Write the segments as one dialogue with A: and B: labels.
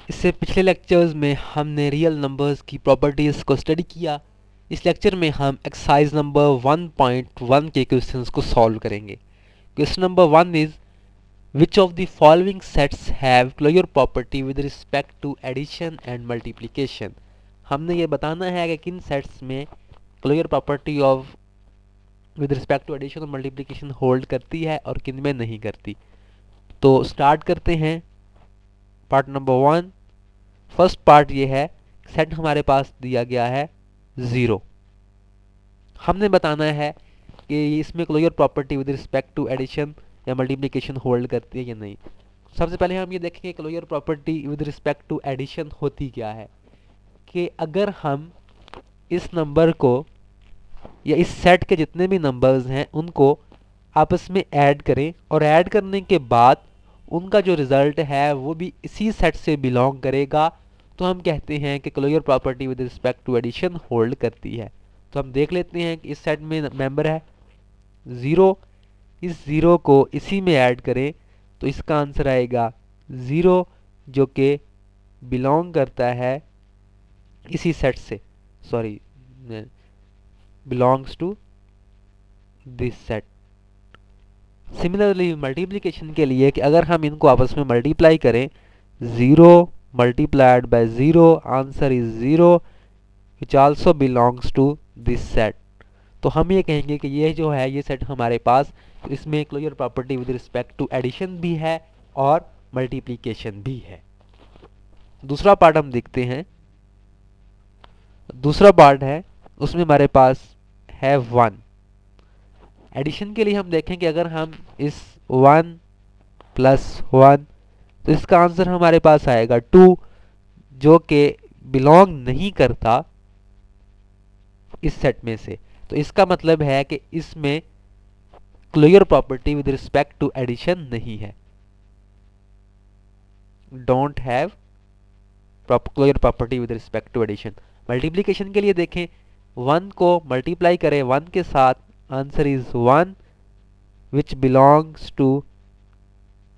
A: इससे पिछले लेक्चर्स में हमने रियल नंबर्स की प्रॉपर्टीज़ को स्टडी किया। इस लेक्चर में हम एक्सरसाइज नंबर 1.1 के क्वेश्चंस को सॉल्व करेंगे। Question number 1 is which of the following sets have closure property with respect to addition and multiplication. हमने ये बताना है कि किन सेट्स में closure property of with respect to addition और मल्टीप्लिकेशन होल्ड करती है और किन में नहीं करती। तो स्टार्ट करते हैं पार्ट नंबर 1। फर्स्ट पार्ट ये है, सेट हमारे पास दिया गया है 0। हमने बताना है कि इसमें closure property with respect to addition या मल्टीप्लिकेशन होल्ड करती है या नहीं। सबसे पहले हम ये देखेंगे closure property with respect to addition होती क्या है। कि अगर हम इस नंबर को या इस सेट के जितने भी नंबर्स हैं उनको आपस में ऐड करें और ऐड करने के बाद उनका जो रिजल्ट है वो भी इसी सेट से बिलोंग करेगा, तो हम कहते हैं कि closure property with respect to addition hold करती है। तो हम देख लेते हैं कि इस सेट में मेंबर है 0। इस 0 को इसी में ऐड करें तो इसका आंसर आएगा 0, जो कि बिलोंग करता है इसी सेट से, sorry, belongs to this set. Similarly multiplication के लिए कि अगर हम इनको आपस में मल्टीप्लाई करें, 0 multiplied by 0, answer is 0 which also belongs to this set. तो हम ये कहेंगे कि ये जो है ये सेट हमारे पास, इसमें closure property with respect to addition भी है और मल्टीप्लिकेशन भी है। दूसरा पार्ट हम देखते हैं। दूसरा पार्ट है उसमें हमारे पास है 1। एडिशन के लिए हम देखें कि अगर हम इस 1 प्लस 1, तो इसका आंसर हमारे पास आएगा 2, जो कि बिलोंग नहीं करता इस सेट में से। तो इसका मतलब है कि इसमें closure property with respect to addition नहीं है, don't have closure property with respect to addition. Multiplication के लिए देखें, 1 को मल्टीप्लाई करें 1 के साथ, answer is 1 which belongs to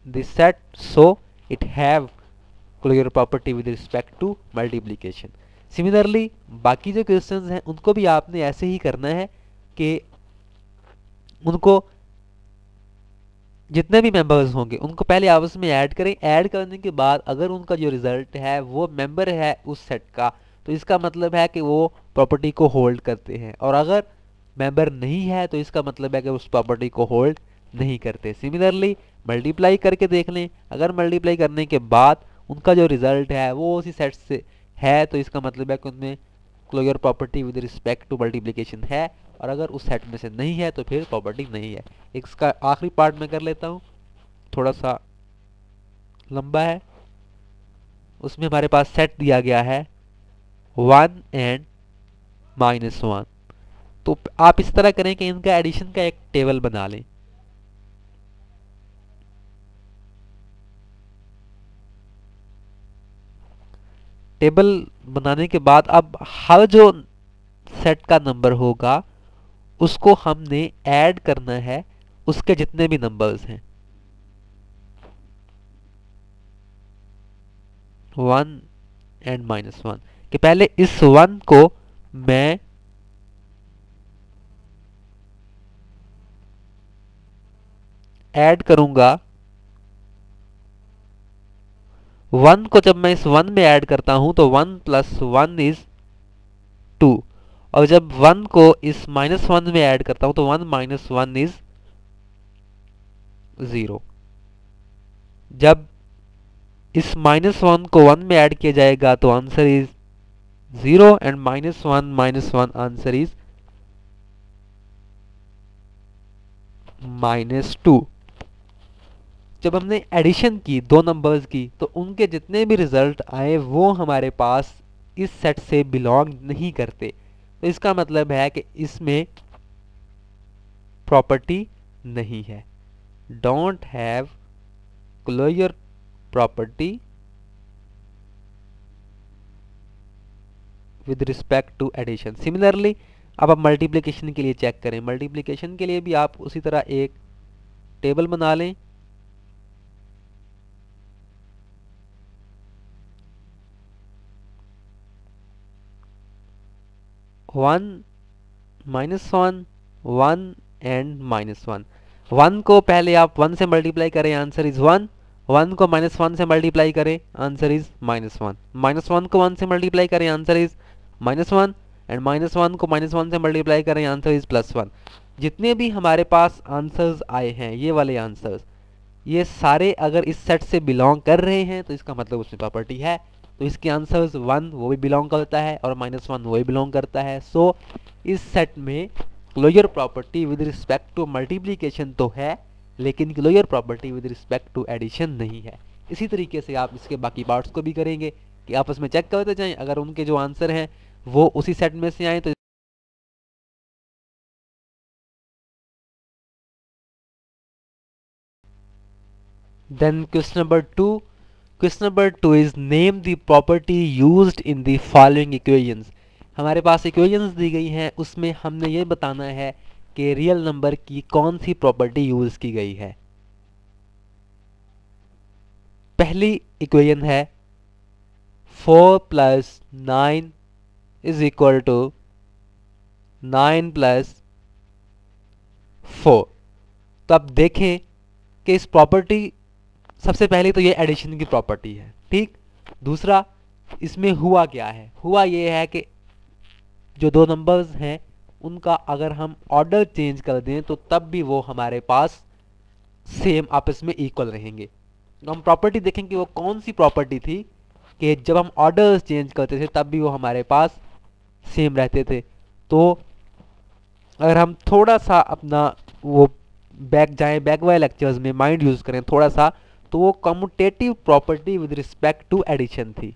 A: this set, so it have closure property with respect to multiplication. Similarly बाकी जो क्वेश्चंस हैं उनको भी आपने ऐसे ही करना है कि उनको जितने भी मेंबर्स होंगे उनको पहले आपस में ऐड करें। ऐड करने के बाद अगर उनका जो रिजल्ट है वो मेंबर है उस सेट का, तो इसका मतलब है कि वो प्रॉपर्टी को होल्ड करते हैं, और अगर मेंबर नहीं है तो इसका मतलब है कि उस प्रॉपर्टी को होल्ड नहीं करते। सिमिलरली मल्टीप्लाई करके देख लें, अगर मल्टीप्लाई करने के बाद उनका जो रिजल्ट है वो उसी सेट से है, तो इसका मतलब है कि उनमें closure property with respect to multiplication है, और अगर उस सेट में से नहीं है तो फिर प्रॉपर्टी नहीं है। इसका आखिरी पार्ट मैं कर लेता हूँ, थोड़ा सा लंबा है। उसमें हमारे पास सेट दिया गया है 1 एंड -1। तो आप इस तरह करें कि इनका एडिशन का एक टेबल बना लें। टेबल बनाने के बाद अब हर जो सेट का नंबर होगा उसको हमने ऐड करना है उसके जितने भी नंबर्स हैं, 1 एंड -1। कि पहले इस 1 को मैं ऐड करूंगा। 1 को जब मैं इस 1 में ऐड करता हूं तो 1 प्लस 1 इज 2, और जब 1 को इस -1 में ऐड करता हूं तो 1 माइनस 1 इज 0। जब इस -1 को 1 में ऐड किया जाएगा तो answer is 0, and -1 answer is -2। जब हमने एडिशन की दो नंबर्स की तो उनके जितने भी रिजल्ट आए वो हमारे पास इस सेट से बिलोंग नहीं करते, तो इसका मतलब है कि इसमें प्रॉपर्टी नहीं है, don't have closure property with respect to addition. Similarly अब आप मल्टीप्लिकेशन के लिए चेक करें। मल्टीप्लिकेशन के लिए भी आप उसी तरह एक टेबल बना लें। 1 -1 1 एंड -1। 1 को पहले आप 1 से मल्टीप्लाई करें, आंसर इज 1। 1 को -1 से मल्टीप्लाई करें, आंसर इज -1। -1 को 1 से मल्टीप्लाई करें, आंसर इज -1 एंड -1 को -1 से मल्टीप्लाई करें, आंसर इज +1। जितने भी हमारे पास आंसर्स आए हैं, ये वाले आंसर्स, ये सारे अगर इस सेट से बिलोंग कर रहे हैं तो इसका मतलब उसमें प्रॉपर्टी है। तो इसके आंसर्स 1 वो भी बिलोंग करता है और -1 वो भी बिलोंग करता है। सो इस सेट में closure property with respect to multiplication तो है, लेकिन closure property with respect to addition नहीं है। इसी तरीके से आप इसके बाकी पार्ट्स को भी करेंगे कि आपस में चेक करते जाएं, अगर उनके जो आंसर हैं वो उसी सेट में से आए तो then question number 2 is name the property used in the following equations। हमारे पास इक्वेशंस दी गई हैं, उसमें हमने ये बताना है कि रियल नंबर की कौन सी प्रॉपर्टी यूज की गई है। पहली इक्वेशन है 4 + 9 = 9 + 4। तो अब देखें कि इस प्रॉपर्टी, सबसे पहले तो ये एडिशन की प्रॉपर्टी है, ठीक। दूसरा, इसमें हुआ क्या है, हुआ ये है कि जो दो नंबर्स हैं उनका अगर हम ऑर्डर चेंज कर दें तो तब भी वो हमारे पास सेम आपस में इक्वल रहेंगे। तो हम प्रॉपर्टी देखें कि वो कौन सी प्रॉपर्टी थी कि जब हम ऑर्डर चेंज करते थे तब भी वो हमारे पास सेम रहते थे। तो अगर हम थोड़ा सा अपना वो बैक जाएं, बैक वाले लेक्चर्स में माइंड यूज करें थोड़ा सा, तो वो commutative property with respect to addition थी।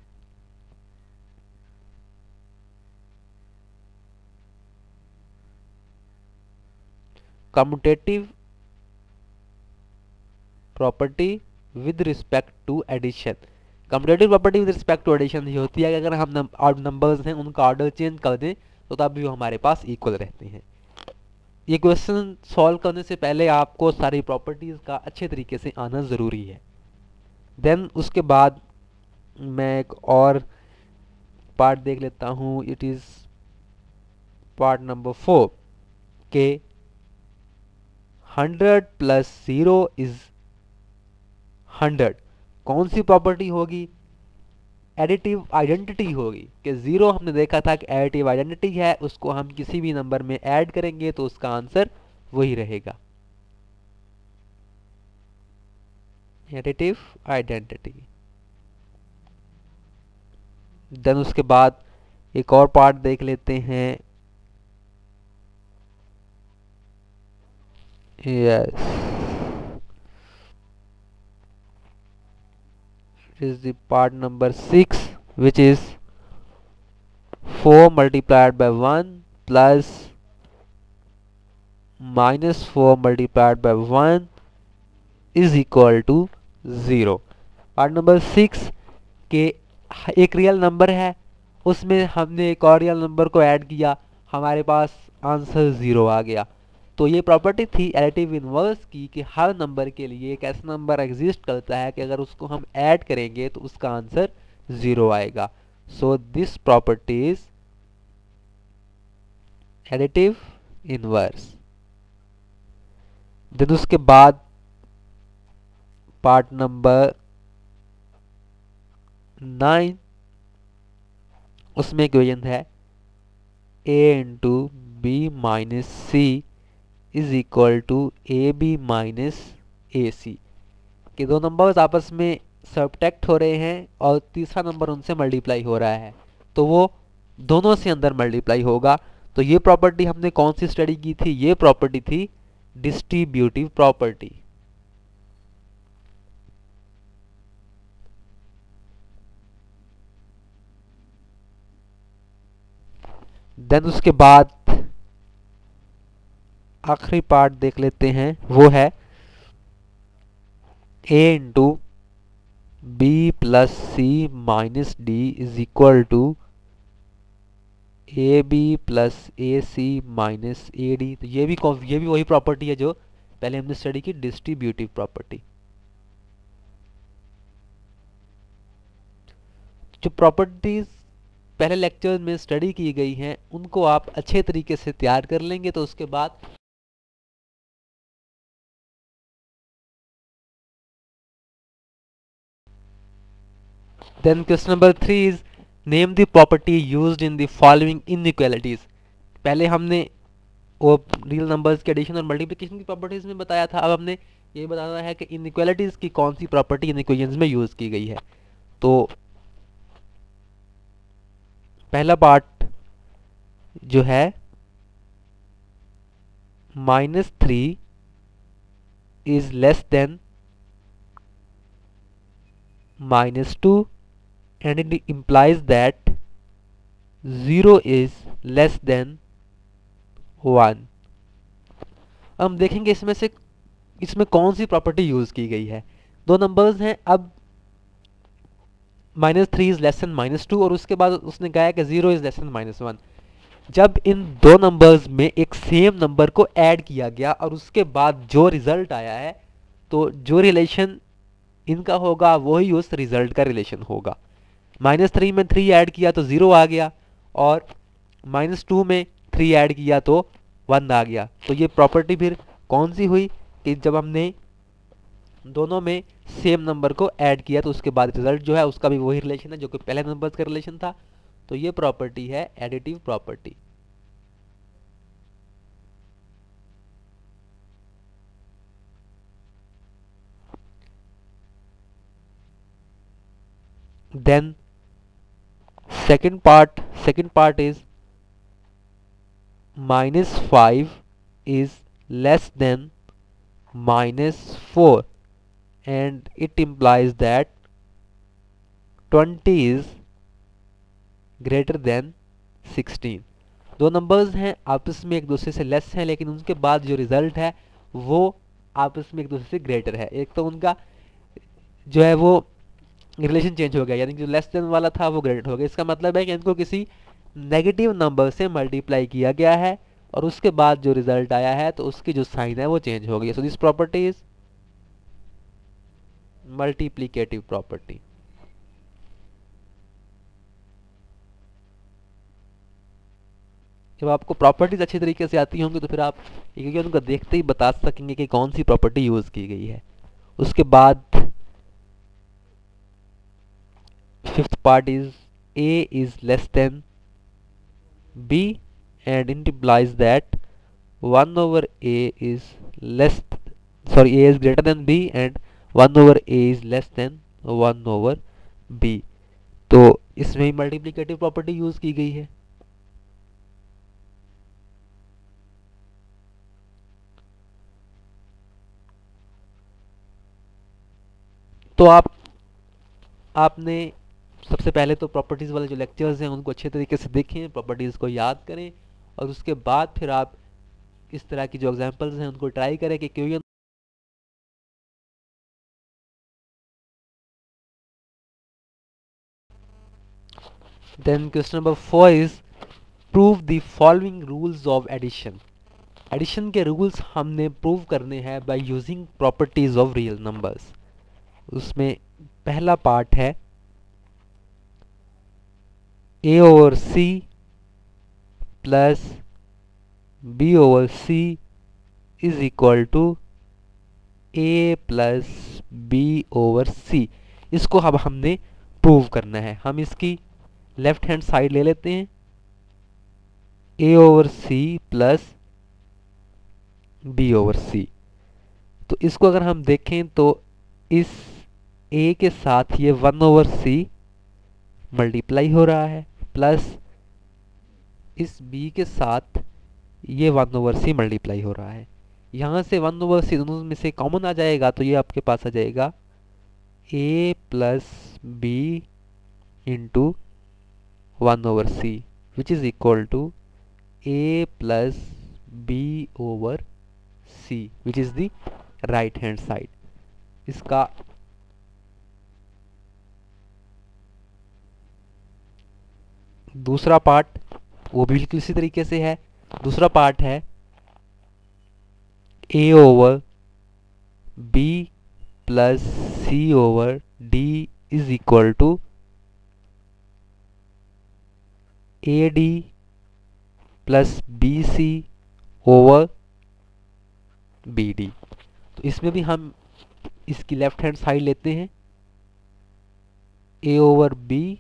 A: Commutative property with respect to addition. Commutative property with respect to addition ये होती है कि अगर हम नंबर्स हैं उनका ऑर्डर चेंज कर दें तो तब भी वो हमारे पास इक्वल रहते हैं। ये क्वेश्चन सॉल्व करने से पहले आपको सारी प्रॉपर्टीज का अच्छे तरीके से आना ज़रूरी है। देन उसके बाद मैं एक और पार्ट देख लेता हूँ, इट इज़ पार्ट नंबर 4 के 100 + 0 इज 100। कौन सी प्रॉपर्टी होगी, एडिटिव आइडेंटिटी होगी। कि 0 हमने देखा था कि एडिटिव आइडेंटिटी है, उसको हम किसी भी नंबर में ऐड करेंगे तो उसका आंसर वही रहेगा, एडिटिव आइडेंटिटी। देन उसके बाद एक और पार्ट देख लेते हैं, yes, is the part number 6 which is 4 multiplied by 1 plus -4 multiplied by 1 is equal to 0। Part number 6 के एक रियल नंबर है, उसमें हमने एक और रियल नंबर को ऐड किया, हमारे पास आंसर 0 आ गया। तो ये प्रॉपर्टी थी एडिटिव इनवर्स की कि हर नंबर के लिए एक ऐसा नंबर एग्जिस्ट करता है कि अगर उसको हम ऐड करेंगे तो उसका आंसर 0 आएगा। So this property is additive inverse. Then उसके बाद पार्ट नंबर 9, उसमें इक्वेशन है a into B minus C is equal to A B minus A C. कि दो नंबर्स आपस में सबट्रैक्ट हो रहे हैं और तीसरा नंबर उनसे मल्टीप्लाई हो रहा है, तो वो दोनों से अंदर मल्टीप्लाई होगा। तो ये प्रॉपर्टी हमने कौन सी स्टडी की थी, ये प्रॉपर्टी थी डिस्ट्रीब्यूटिव प्रॉपर्टी। देन उसके बाद आखिरी पार्ट देख लेते हैं, वो है a into B plus C minus D is equal to A B plus A C minus A D. तो ये भी वही प्रॉपर्टी है जो पहले हमने स्टडी की, डिस्ट्रीब्यूटिव प्रॉपर्टी। जो प्रॉपर्टीज पहले लेक्चर में स्टडी की गई हैं उनको आप अच्छे तरीके से तैयार कर लेंगे तो उसके बाद then question number 3 is name the property used in the following inequalities. पहले हमने वो रियल नंबर्स के एडिशन और मल्टीप्लिकेशन की प्रॉपर्टीज में बताया था, अब हमने ये बताना है कि इनइक्वालिटीज की कौन सी प्रॉपर्टी इन इक्वेशंस में यूज की गई है। तो पहला पार्ट जो है -3 is less than -2 and it implies that 0 is less than 1। हम देखेंगे इसमें कौन सी प्रॉपर्टी यूज की गई है। दो नंबर्स हैं, अब -3 इज लेस देन -2 और उसके बाद उसने कहा है कि 0 इज लेस देन -1। जब इन दो नंबर्स में एक सेम नंबर को ऐड किया गया और उसके बाद जो रिजल्ट आया है तो जो रिलेशन इनका होगा वही उस रिजल्ट का रिलेशन होगा। -3 में 3 ऐड किया तो 0 आ गया और -2 में 3 ऐड किया तो 1 आ गया। तो ये प्रॉपर्टी फिर कौन सी हुई कि जब हमने दोनों में सेम नंबर को ऐड किया तो उसके बाद रिजल्ट जो है उसका भी वही रिलेशन है जो कि पहले नंबर का रिलेशन था। तो ये प्रॉपर्टी है additive property. Then second part is -5 is less than -4 and it implies that 20 is greater than 16। दो नंबर्स हैं आपस में एक दूसरे से लेस हैं लेकिन उनके बाद जो रिजल्ट है वो आपस में एक दूसरे से ग्रेटर है। एक तो उनका जो है वो रिलेशन चेंज हो गया यानी कि जो लेस देन वाला था वो ग्रेटर हो गया। इसका मतलब है कि इनको किसी नेगेटिव नंबर से मल्टीप्लाई किया गया है और उसके बाद जो रिजल्ट आया है तो उसकी जो साइन है वो चेंज हो गई। सो this property is multiplicative property. जब आपको प्रॉपर्टीज अच्छे तरीके से आती होंगी तो फिर आप एक उनको देखते ही बता सकेंगे कि कौन सी प्रॉपर्टी यूज की गई है। उसके बाद fifth part is a is less than b and it implies that 1 over a is a is greater than b and 1 over a is less than 1 over b। तो इसमें ही मल्टीप्लिकेटिव प्रॉपर्टी यूज की गई है। तो आपने सबसे पहले तो प्रॉपर्टीज वाले जो लेक्चर्स हैं उनको अच्छे तरीके से देखें, प्रॉपर्टीज को याद करें और उसके बाद फिर आप इस तरह की जो एग्जांपल्स हैं उनको ट्राई करें कि क्यों। Then question number 4 is prove the following rules of addition. Addition के रूल्स हमने प्रूव करने हैं by using properties of real numbers. उसमें पहला पार्ट है a over c plus b over c is equal to a plus b over c। इसको अब हमने प्रूव करना है। हम इसकी लेफ्ट हैंड साइड ले लेते हैं a over c plus b over c। तो इसको अगर हम देखें तो इस a के साथ ये 1 ओवर c मल्टीप्लाई हो रहा है प्लस इस b के साथ ये 1 ओवर c मल्टीप्लाई हो रहा है। यहाँ से 1 ओवर c दोनों में से कॉमन आ जाएगा तो ये आपके पास आ जाएगा a plus b into 1 over c which is equal to a plus b over c which is the right hand side. इसका दूसरा पार्ट वो भी बिल्कुल इसी तरीके से है। दूसरा पार्ट है a over b plus c over d is equal to A D plus B C over B D. तो इसमें भी हम इसकी लेफ्ट हैंड साइड लेते हैं, A over B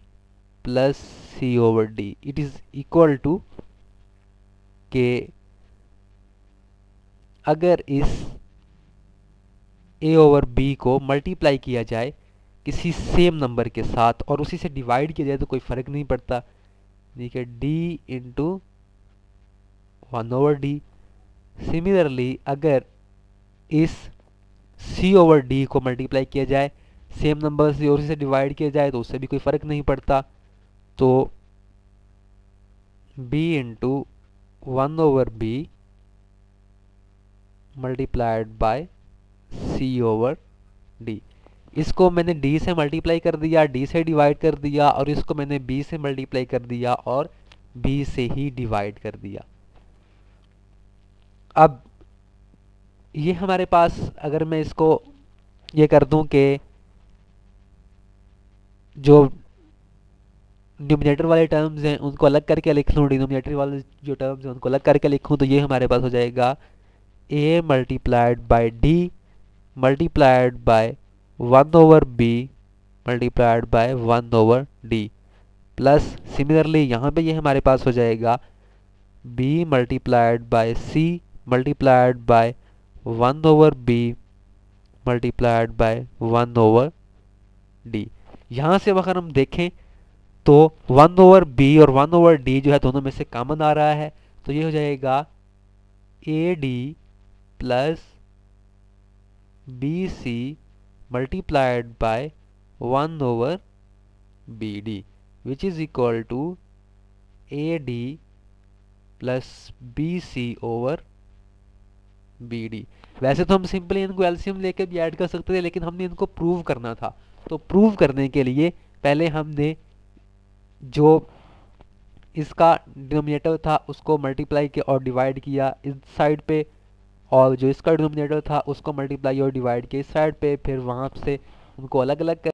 A: plus C over D, it is equal to K अगर इस A over B को मल्टीप्लाई किया जाए किसी सेम नंबर के साथ और उसी से डिवाइड किया जाए तो कोई फर्क नहीं पड़ता, ठीक है, D into 1 over D. Similarly अगर इस सी ओवर डी को मल्टीप्लाई किया जाए सेम नंबर से और उसी से डिवाइड किया जाए तो उससे भी कोई फर्क नहीं पड़ता, तो B into 1 over B multiplied by C over D. इसको मैंने d से मल्टीप्लाई कर दिया, d से डिवाइड कर दिया, और इसको मैंने b से मल्टीप्लाई कर दिया और b से ही डिवाइड कर दिया। अब ये हमारे पास, अगर मैं इसको ये कर दूं कि जो न्यूमिनेटर वाले टर्म्स हैं उनको अलग करके लिख लूँ, डिनोमिनेटर वाले जो टर्म्स हैं उनको अलग करके लिखूँ, तो ये हमारे पास हो जाएगा a multiplied by d multiplied by 1 over b multiplied by 1 over d plus similarly यहाँ पे ये हमारे पास हो जाएगा b multiplied by c multiplied by 1 over b multiplied by 1 over d। यहाँ से अगर हम देखें तो 1 ओवर b और 1 ओवर d जो है दोनों में से कॉमन आ रहा है, तो ये हो जाएगा A D plus B C multiplied by 1 over B D which is equal to A D plus B C over B D. वैसे तो हम सिंपली इनको एलसीएम लेके भी ऐड कर सकते थे, लेकिन हमने इनको प्रूव करना था, तो प्रूव करने के लिए पहले हमने जो इसका डिनोमिनेटर था उसको मल्टीप्लाई किया और डिवाइड किया इस साइड पे, और जो इसका डिनोमिनेटर था उसको मल्टीप्लाई और डिवाइड किया इस साइड पे, फिर वहाँ से उनको अलग अलग